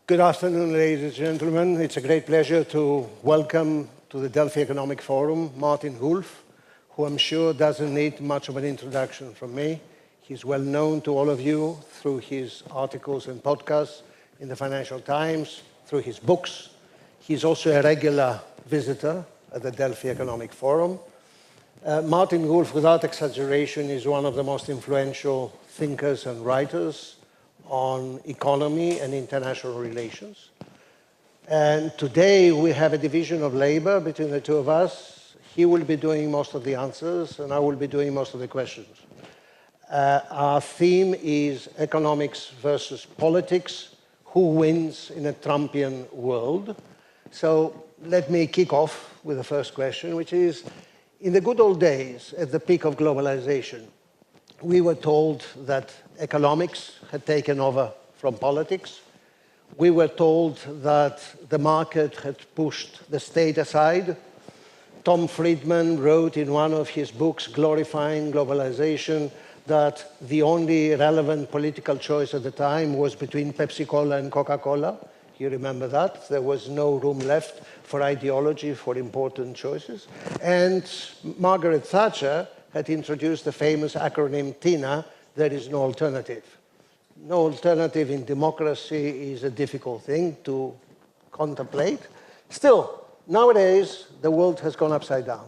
Good afternoon, ladies and gentlemen. It's a great pleasure to welcome to the Delphi Economic Forum Martin Wolf, who I'm sure doesn't need much of an introduction from me. He's well known to all of you through his articles and podcasts in the Financial Times, through his books. He's also a regular visitor at the Delphi Economic Forum. Martin Wolf, without exaggeration, is one of the most influential thinkers and writers on economy and international relations. And today we have a division of labor between the two of us. He will be doing most of the answers and I will be doing most of the questions. Our theme is economics versus politics. Who wins in a Trumpian world? So let me kick off with the first question, which is, in the good old days, at the peak of globalization, we were told that economics had taken over from politics. We were told that the market had pushed the state aside. Tom Friedman wrote in one of his books, Glorifying Globalization, that the only relevant political choice at the time was between Pepsi-Cola and Coca-Cola. You remember that? There was no room left for ideology, for important choices. And Margaret Thatcher had introduced the famous acronym TINA, there is no alternative. No alternative in democracy is a difficult thing to contemplate. Still, nowadays, the world has gone upside down.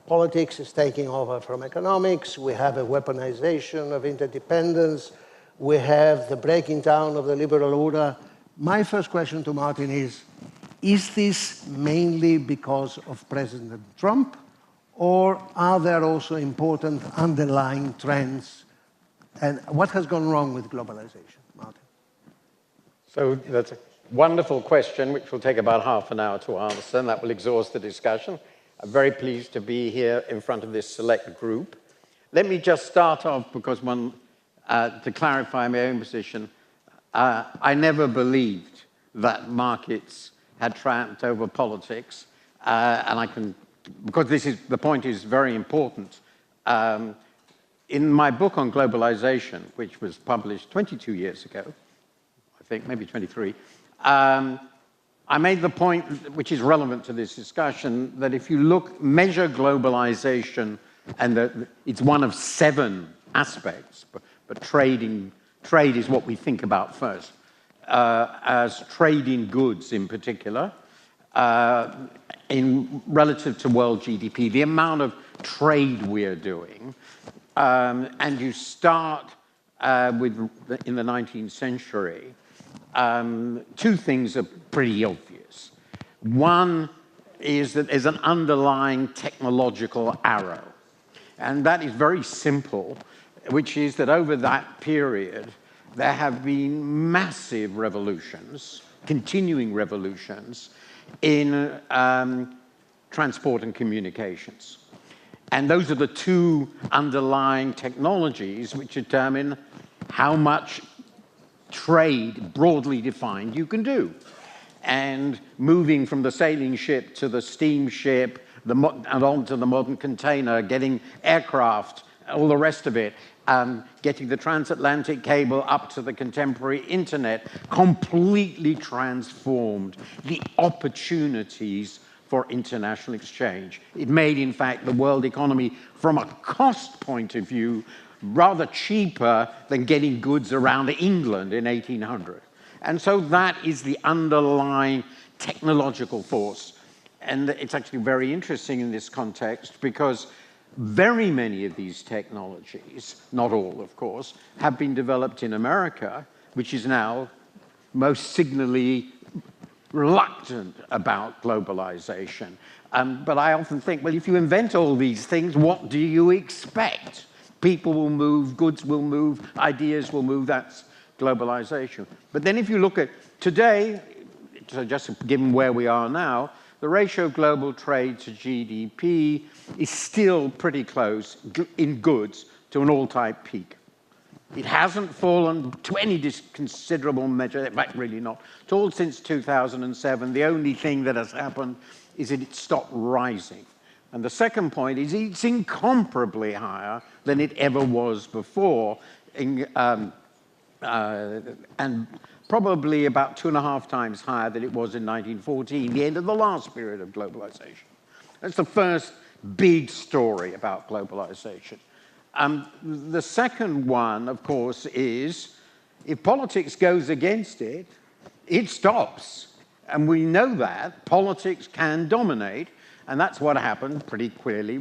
Politics is taking over from economics. We have a weaponization of interdependence. We have the breaking down of the liberal order. My first question to Martin is this mainly because of President Trump, or are there also important underlying trends? And what has gone wrong with globalization, Martin? So that's a wonderful question, which will take about half an hour to answer, and that will exhaust the discussion. I'm very pleased to be here in front of this select group. Let me just start off, because to clarify my own position, I never believed that markets had triumphed over politics, and I can, because the point is very important. In my book on globalization, which was published 22 years ago, I think, maybe 23, I made the point, which is relevant to this discussion, that if you measure globalization, and it's one of 7 aspects, but trade is what we think about first, as trade in goods in particular, relative to world GDP, the amount of trade we're doing, and you start in the 19th century, 2 things are pretty obvious. One is that there's an underlying technological arrow, and that is very simple, which is that over that period, there have been massive revolutions, continuing revolutions, in transport and communications. And those are the 2 underlying technologies which determine how much trade, broadly defined, you can do. And moving from the sailing ship to the steamship, and on to the modern container, getting aircraft, all the rest of it, getting the transatlantic cable up to the contemporary internet, completely transformed the opportunities for international exchange. It made, in fact, the world economy, from a cost point of view, rather cheaper than getting goods around England in 1800. And so that is the underlying technological force. And it's actually very interesting in this context, because very many of these technologies, not all, of course, have been developed in America, which is now most signally reluctant about globalization. But I often think, well, if you invent all these things, what do you expect? People will move, goods will move, ideas will move, that's globalization. But then if you look at today, so just given where we are now, the ratio of global trade to GDP is still pretty close in goods to an all-time peak. It hasn't fallen to any considerable measure, in fact, really not at all since 2007. The only thing that has happened is that it stopped rising. And the second point is it's incomparably higher than it ever was before. and probably about 2.5 times higher than it was in 1914, the end of the last period of globalization. That's the first big story about globalization. The second one, of course, is if politics goes against it, it stops. And we know that politics can dominate, and that's what happened pretty clearly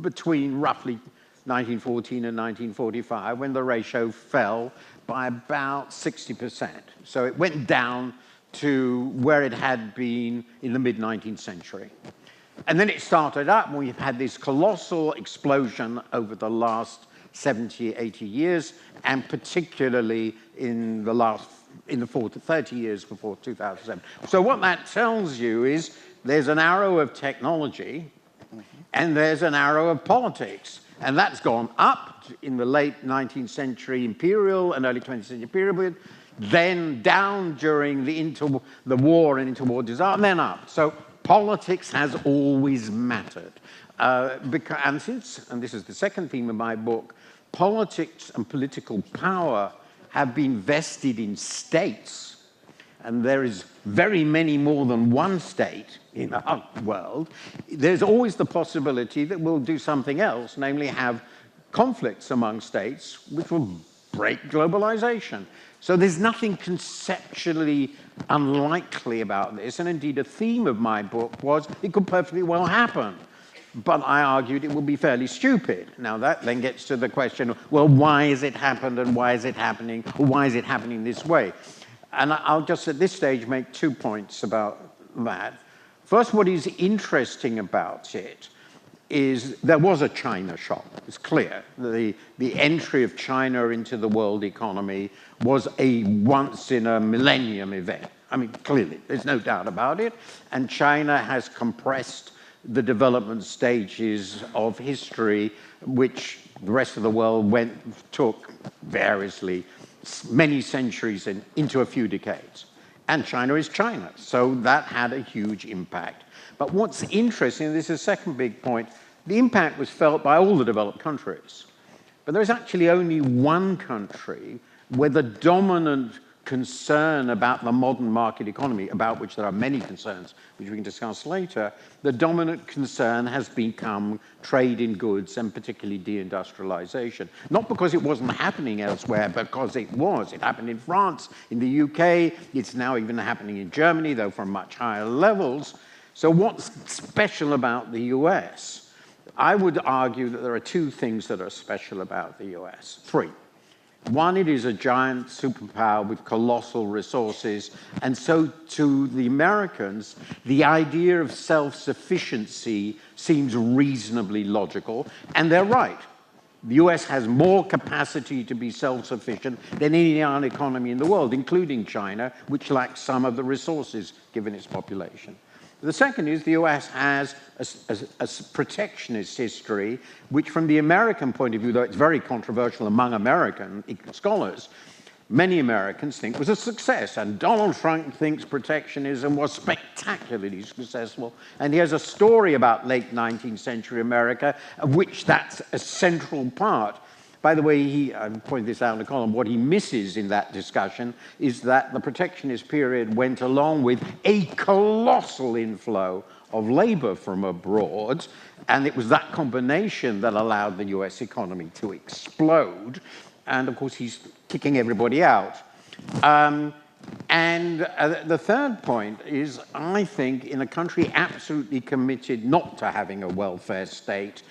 between roughly 1914 and 1945, when the ratio fell by about 60%. So it went down to where it had been in the mid-19th century. And then it started up, and we've had this colossal explosion over the last 70, 80 years, and particularly in the 30 years before 2007. So what that tells you is there's an arrow of technology, and there's an arrow of politics. And that's gone up in the late 19th century imperial and early 20th century period, then down during the war and interwar disaster, and then up. So politics has always mattered. And this is the second theme of my book, politics and political power have been vested in states, and there is very many more than one state in our world. There's always the possibility that we'll do something else, namely have conflicts among states, which will break globalization. So there's nothing conceptually unlikely about this, and indeed a theme of my book was it could perfectly well happen. But I argued it would be fairly stupid. Now that then gets to the question, well, why has it happened and why is it happening, or why is it happening this way? And I'll just at this stage make 2 points about that. First, what is interesting about it is there was a China shock. It's clear. The entry of China into the world economy was a once-in-a-millennium event. I mean, clearly, there's no doubt about it. And China has compressed the development stages of history, which the rest of the world took variously many centuries into a few decades. And China is China, so that had a huge impact. But what's interesting, and this is the second big point, the impact was felt by all the developed countries. But there's actually only one country where the dominant concern about the modern market economy, about which there are many concerns, which we can discuss later, the dominant concern has become trade in goods and particularly deindustrialization. Not because it wasn't happening elsewhere, because it was. It happened in France, in the UK, it's now even happening in Germany, though from much higher levels. So what's special about the US? I would argue that there are two things that are special about the US. Three. One, it is a giant superpower with colossal resources, and so to the Americans, the idea of self-sufficiency seems reasonably logical, and they're right. The US has more capacity to be self-sufficient than any other economy in the world, including China, which lacks some of the resources given its population. The second is the US has a protectionist history, which from the American point of view, though it's very controversial among American scholars, many Americans think was a success. And Donald Trump thinks protectionism was spectacularly successful. And he has a story about late 19th century America, of which that's a central part. By the way, I pointed this out in the column, what he misses in that discussion is that the protectionist period went along with a colossal inflow of labor from abroad, and it was that combination that allowed the US economy to explode. And of course, he's kicking everybody out. The third point is, I think, in a country absolutely committed not to having a welfare state,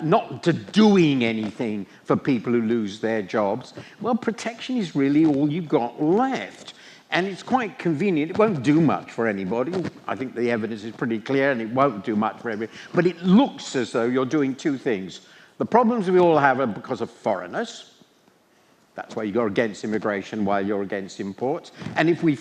not to doing anything for people who lose their jobs, well, protection is really all you've got left. And it's quite convenient. It won't do much for anybody. I think the evidence is pretty clear, and it won't do much for everybody. But it looks as though you're doing two things. The problems we all have are because of foreigners. That's why you're against immigration while you're against imports. And if we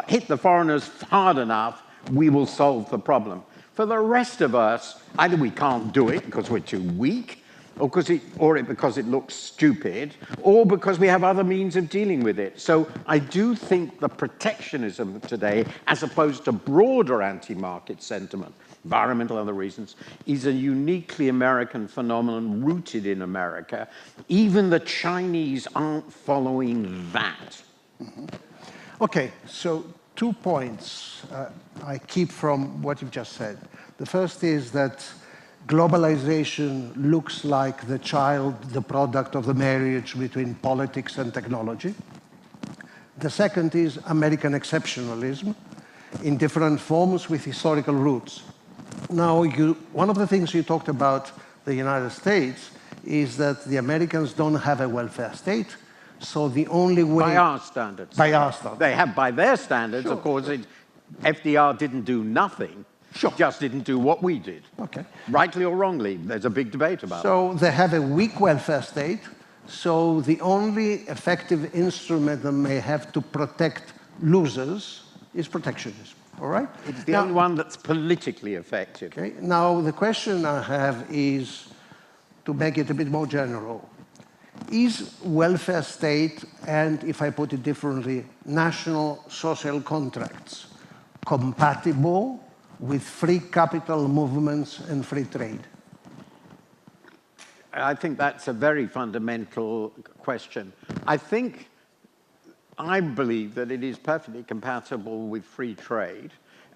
hit the foreigners hard enough, we will solve the problem. For the rest of us, either we can't do it because we're too weak, or because it looks stupid, or because we have other means of dealing with it. So I do think the protectionism of today, as opposed to broader anti-market sentiment, environmental and other reasons, is a uniquely American phenomenon rooted in America. Even the Chinese aren't following that. Okay, so 2 points I keep from what you've just said. The first is that globalization looks like the child, the product of the marriage between politics and technology. The second is American exceptionalism in different forms with historical roots. Now, one of the things you talked about the United States is that the Americans don't have a welfare state, so the only way... By our standards. By our standards. They have, by their standards, of course, FDR didn't do nothing. Just didn't do what we did. Okay. Rightly or wrongly, there's a big debate about it. So they have a weak welfare state, so the only effective instrument they may have to protect losers is protectionism, all right? It's the only one that's politically effective. Okay. Now, the question I have is, to make it a bit more general, is welfare state, and if I put it differently, national social contracts compatible with free capital movements and free trade? I think that's a very fundamental question. I believe that it is perfectly compatible with free trade.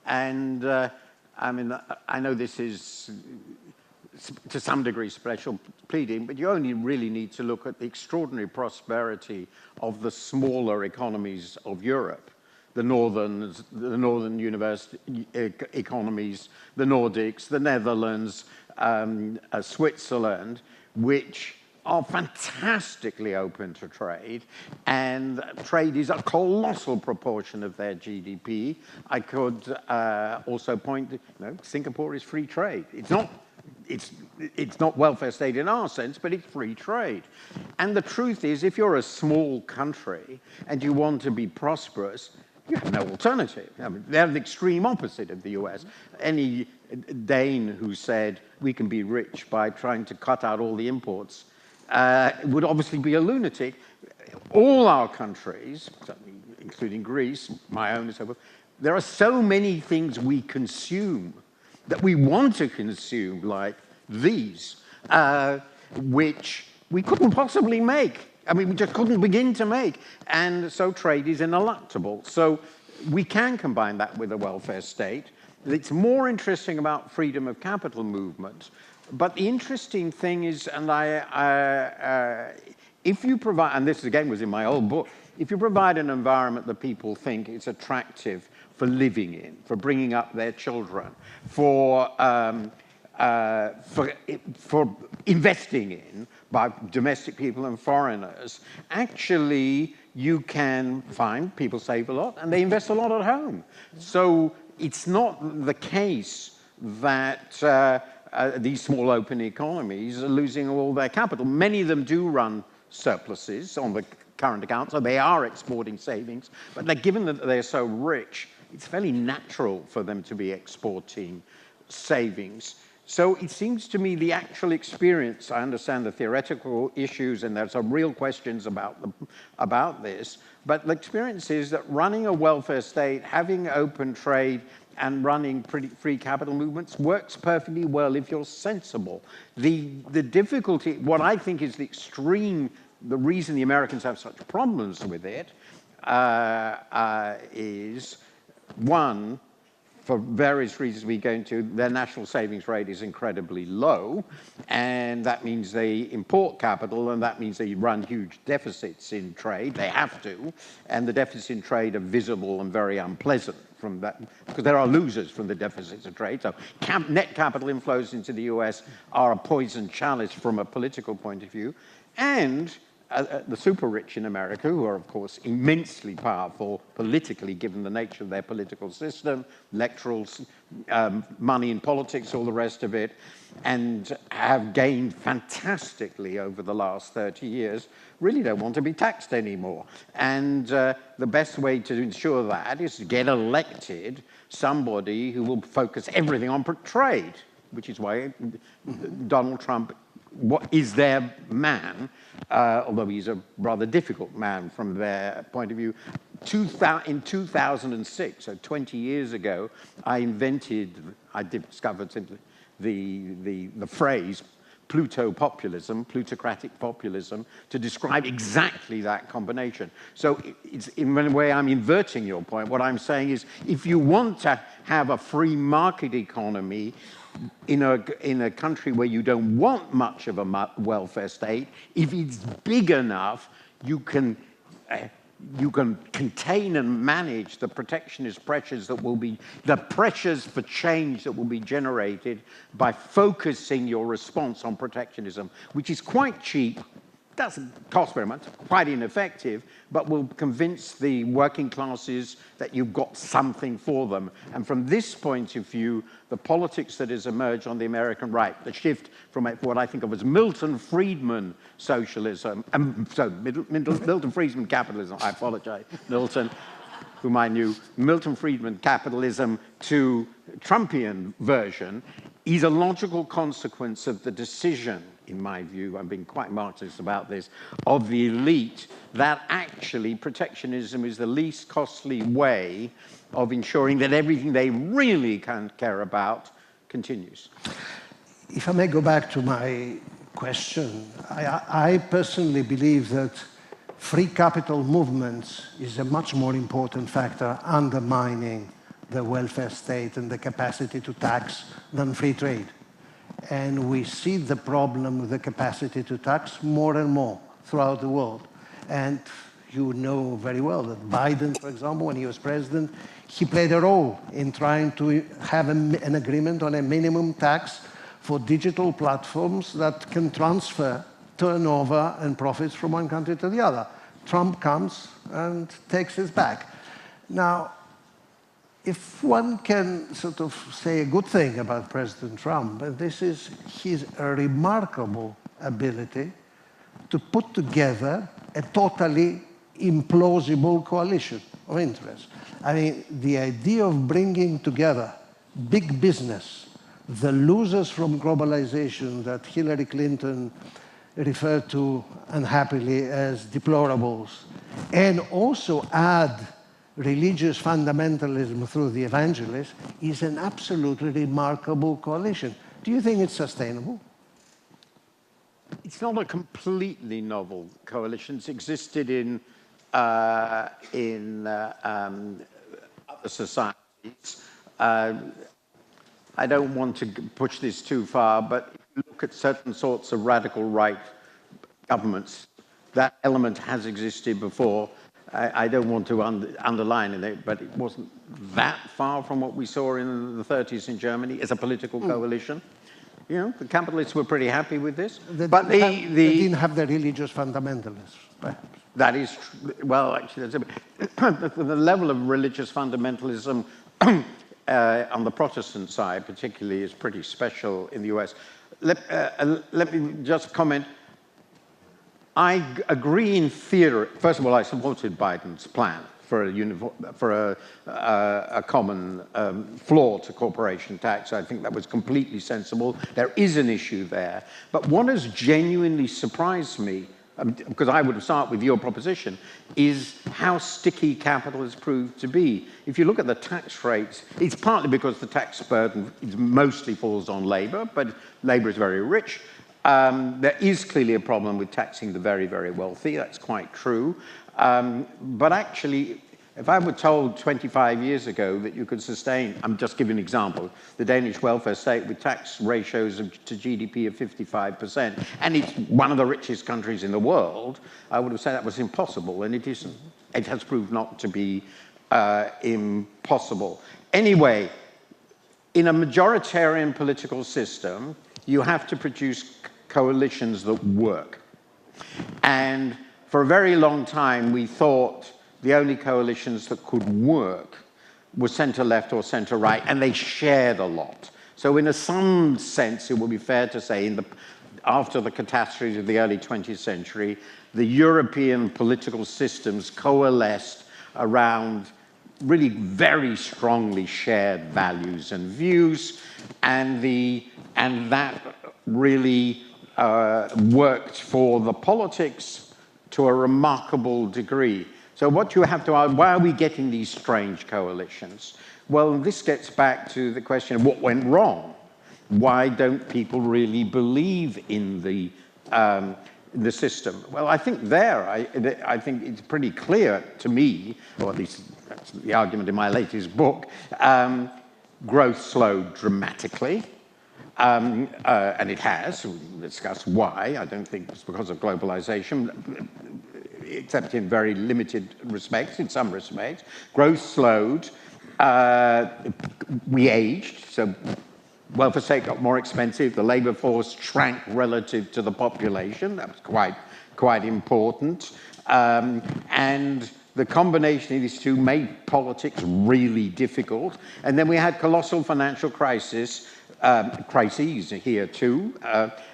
And I mean, I know this is to some degree special pleading, but you only really need to look at the extraordinary prosperity of the smaller economies of Europe. The northern university economies, the Nordics, the Netherlands, Switzerland, which are fantastically open to trade, and trade is a colossal proportion of their GDP. I could also point, Singapore is free trade. It's not welfare state in our sense, but it's free trade. And the truth is, if you're a small country and you want to be prosperous, you have no alternative. I mean, they're the extreme opposite of the US. Any Dane who said we can be rich by trying to cut out all the imports would obviously be a lunatic. All our countries, including Greece, my own and so forth, there are so many things we consume that we want to consume, like these, which we couldn't possibly make. I mean, we just couldn't begin to make. And so trade is ineluctable. So we can combine that with a welfare state. It's more interesting about freedom of capital movement. But the interesting thing is, and if you provide, and this again was in my old book, if you provide an environment that people think is attractive for living in, for bringing up their children, for investing in by domestic people and foreigners, actually you can find people save a lot and they invest a lot at home. So it's not the case that these small open economies are losing all their capital. Many of them do run surpluses on the current account, so they are exporting savings, but given that they're so rich, it's fairly natural for them to be exporting savings. So it seems to me the actual experience, I understand the theoretical issues and there's some real questions about this, but the experience is that running a welfare state, having open trade, and running free capital movements works perfectly well if you're sensible. The difficulty, what I think is the reason the Americans have such problems with it is, one, for various reasons we go into, their national savings rate is incredibly low, and that means they import capital, and that means they run huge deficits in trade. They have to, and the deficits in trade are visible and very unpleasant from that, because there are losers from the deficits of trade. So net capital inflows into the US are a poison chalice from a political point of view, and the super rich in America, who are, of course, immensely powerful politically, given the nature of their political system, electorals, money in politics, all the rest of it, and have gained fantastically over the last 30 years, really don't want to be taxed anymore. And the best way to ensure that is to get elected somebody who will focus everything on trade, which is why Donald Trump is their man, although he's a rather difficult man from their point of view. in 2006, so 20 years ago, I discovered simply the phrase plutocratic populism, to describe exactly that combination. So it's, in a way, I'm inverting your point. What I'm saying is, if you want to have a free market economy in a country where you don't want much of a welfare state, if it's big enough, you can contain and manage the protectionist pressures that will be, the pressures for change that will be generated by focusing your response on protectionism, which is quite cheap, doesn't cost very much, quite ineffective, but will convince the working classes that you've got something for them. And from this point of view, the politics that has emerged on the American right, the shift from what I think of as Milton Friedman socialism, Milton Friedman capitalism, I apologize, Milton, whom I knew, Milton Friedman capitalism to Trumpian version, is a logical consequence of the decision, in my view, I'm being quite Marxist about this, of the elite, that actually protectionism is the least costly way of ensuring that everything they really can care about continues. If I may go back to my question, I personally believe that free capital movements is a much more important factor undermining the welfare state and the capacity to tax than free trade. And we see the problem with the capacity to tax more and more throughout the world. And you know very well that Biden, for example, when he was president, he played a role in trying to have an agreement on a minimum tax for digital platforms that can transfer turnover and profits from one country to the other. Trump comes and takes it back. Now, if one can sort of say a good thing about President Trump, this is his remarkable ability to put together a totally implausible coalition of interests. I mean, the idea of bringing together big business, the losers from globalization that Hillary Clinton referred to unhappily as deplorables, and also add religious fundamentalism through the evangelists, is an absolutely remarkable coalition. Do you think it's sustainable? It's not a completely novel coalition. It's existed in other societies. I don't want to push this too far, but if you look at certain sorts of radical right governments, that element has existed before. I don't want to underline it, but it wasn't that far from what we saw in the 30s in Germany as a political coalition. You know, the capitalists were pretty happy with this. But they didn't have the religious fundamentalists, perhaps. That is, well, actually, the level of religious fundamentalism on the Protestant side, particularly, is pretty special in the US. Let me just comment. I agree in theory. First of all, I supported Biden's plan for a common floor to corporation tax. I think that was completely sensible. There is an issue there. But what has genuinely surprised me, because I would start with your proposition, is how sticky capital has proved to be. If you look at the tax rates, it's partly because the tax burden mostly falls on labor, but labor is very rich. There is clearly a problem with taxing the very, very wealthy. That's quite true. But actually, if I were told 25 years ago that you could sustain, I'm just giving an example, the Danish welfare state with tax ratios to GDP of 55%, and it's one of the richest countries in the world, I would have said that was impossible, and it isn't. It has proved not to be impossible. Anyway, in a majoritarian political system, you have to produce coalitions that work. And for a very long time, we thought the only coalitions that could work were center-left or center-right, and they shared a lot. So in some sense, it would be fair to say, after the catastrophes of the early 20th century, the European political systems coalesced around really very strongly shared values and views, and that really worked for the politics to a remarkable degree. So what you have to ask, why are we getting these strange coalitions? Well, this gets back to the question of what went wrong. Why don't people really believe in the system? Well, I think I think it's pretty clear to me, or at least that's the argument in my latest book, growth slowed dramatically. And it has. We'll discuss why. I don't think it's because of globalization, except in very limited respects, in some respects. Growth slowed. We aged, so welfare state got more expensive. The labor force shrank relative to the population. That was quite important. And the combination of these two made politics really difficult. And then we had colossal financial crises here too,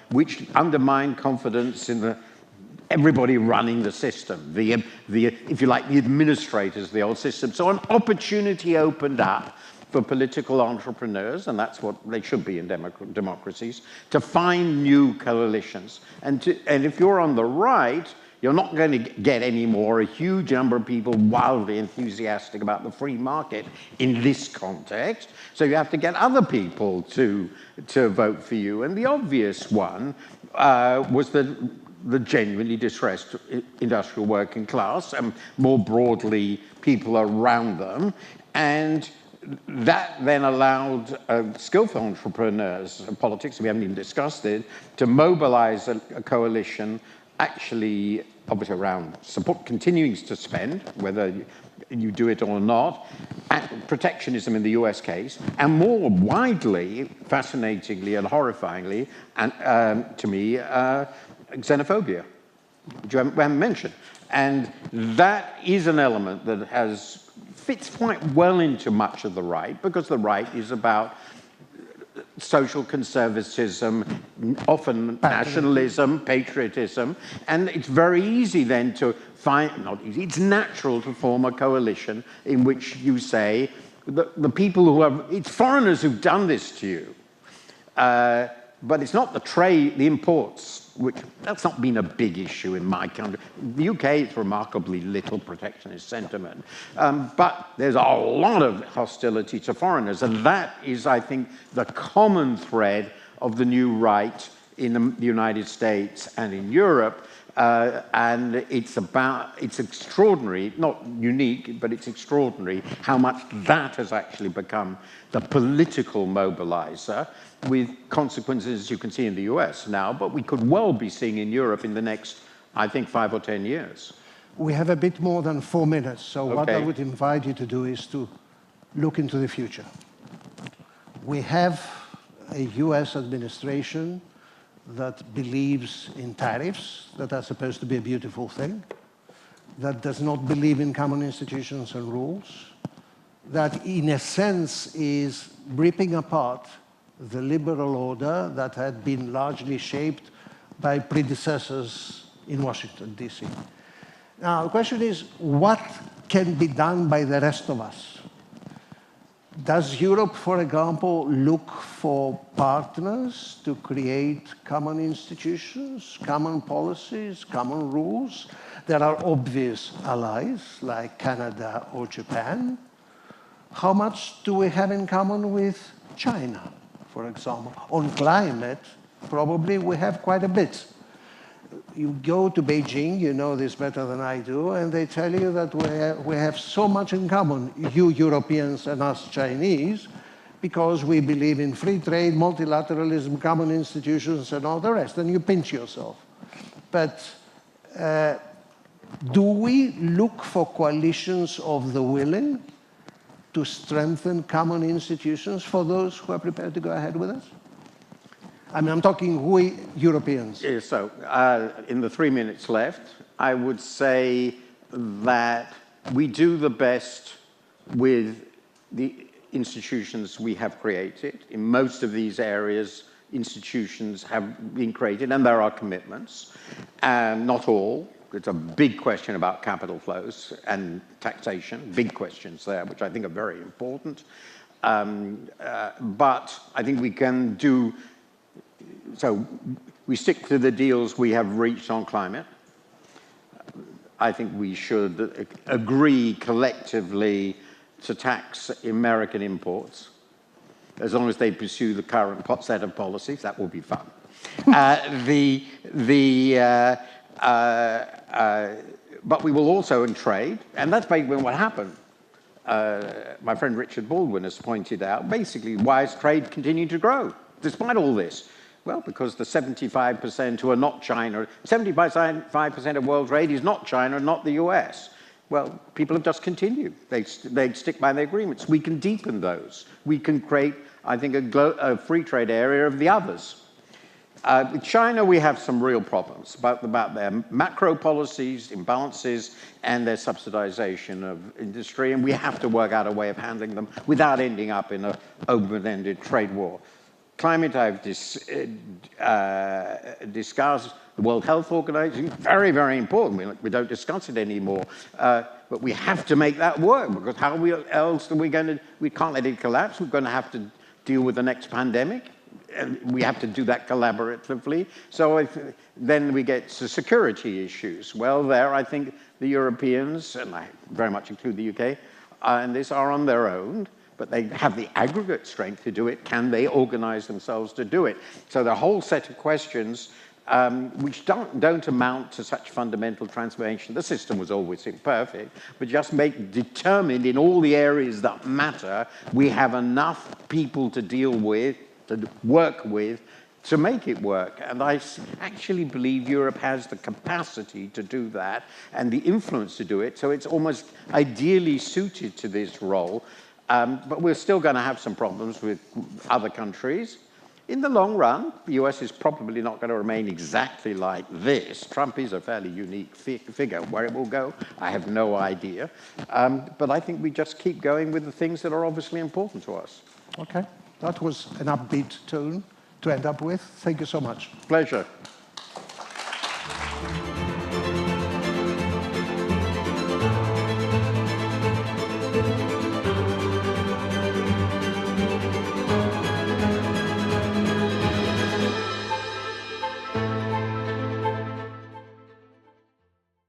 which undermined confidence in everybody running the system, if you like, the administrators of the old system. So an opportunity opened up for political entrepreneurs, and that's what they should be in democracies, to find new coalitions. And if you're on the right, you're not going to get any more a huge number of people wildly enthusiastic about the free market in this context. So you have to get other people to vote for you. And the obvious one was the genuinely distressed industrial working class, and more broadly, people around them. And that then allowed skillful entrepreneurs, politics, we haven't even discussed it, to mobilize a coalition actually obviously around support, continuing to spend, whether you do it or not, protectionism in the US case, and more widely, fascinatingly and horrifyingly, and to me, xenophobia, which we haven't mentioned. And that is an element that fits quite well into much of the right, because the right is about social conservatism, often nationalism, patriotism, and it's very easy then to not easy, it's natural to form a coalition in which you say, the people it's foreigners who've done this to you, but it's not the trade, the imports, which that's not been a big issue in my country. The UK, it's remarkably little protectionist sentiment. But there's a lot of hostility to foreigners. And that is, I think, the common thread of the new right in the United States and in Europe. And it's extraordinary, not unique, but it's extraordinary how much that has actually become the political mobilizer, with consequences you can see in the US now, but we could well be seeing in Europe in the next, I think, 5 or 10 years. We have a bit more than 4 minutes, so what I would invite you to do is to look into the future. We have a US administration that believes in tariffs, that are supposed to be a beautiful thing, that does not believe in common institutions and rules, that in a sense is ripping apart the liberal order that had been largely shaped by predecessors in Washington, D.C. Now, the question is, what can be done by the rest of us? Does Europe, for example, look for partners to create common institutions, common policies, common rules? There are obvious allies like Canada or Japan. How much do we have in common with China, for example? On climate, probably we have quite a bit. You go to Beijing, you know this better than I do, and they tell you that we have so much in common, you Europeans and us Chinese, because we believe in free trade, multilateralism, common institutions, and all the rest, and you pinch yourself. But do we look for coalitions of the willing to strengthen common institutions for those who are prepared to go ahead with us? I mean, I'm talking we Europeans. Yeah, so in the 3 minutes left, I would say that we do the best with the institutions we have created. In most of these areas, institutions have been created, and there are commitments. Not all. It's a big question about capital flows and taxation, big questions there, which I think are very important. But I think we can do, so we stick to the deals we have reached on climate. I think we should agree collectively to tax American imports, as long as they pursue the current set of policies. That will be fun. But we will also in trade, and that's basically what happened. My friend Richard Baldwin has pointed out, basically, why is trade continuing to grow, despite all this? Well, because the 75% who are not China, 75% of world trade is not China, not the US. Well, people have just continued. They stick by their agreements. We can deepen those. We can create, I think, a free trade area of the others. With China, we have some real problems about their macro policies, imbalances, and their subsidization of industry, and we have to work out a way of handling them without ending up in an open-ended trade war. Climate, I've discussed. The World Health Organization, very, very important. We don't discuss it anymore. But we have to make that work, because how else are we going to, we can't let it collapse. We're going to have to deal with the next pandemic. And we have to do that collaboratively. So then we get to security issues. Well, there, I think the Europeans, and I very much include the UK, and this are on their own, but they have the aggregate strength to do it. Can they organize themselves to do it? So the whole set of questions which don't amount to such fundamental transformation. The system was always imperfect, but just determined in all the areas that matter, we have enough people to deal with, to work with, to make it work. And I actually believe Europe has the capacity to do that and the influence to do it, so it's almost ideally suited to this role. But we're still going to have some problems with other countries. In the long run, the US is probably not going to remain exactly like this. Trump is a fairly unique figure. Where it will go, I have no idea. But I think we just keep going with the things that are obviously important to us. Okay, that was an upbeat tone to end up with. Thank you so much. Pleasure.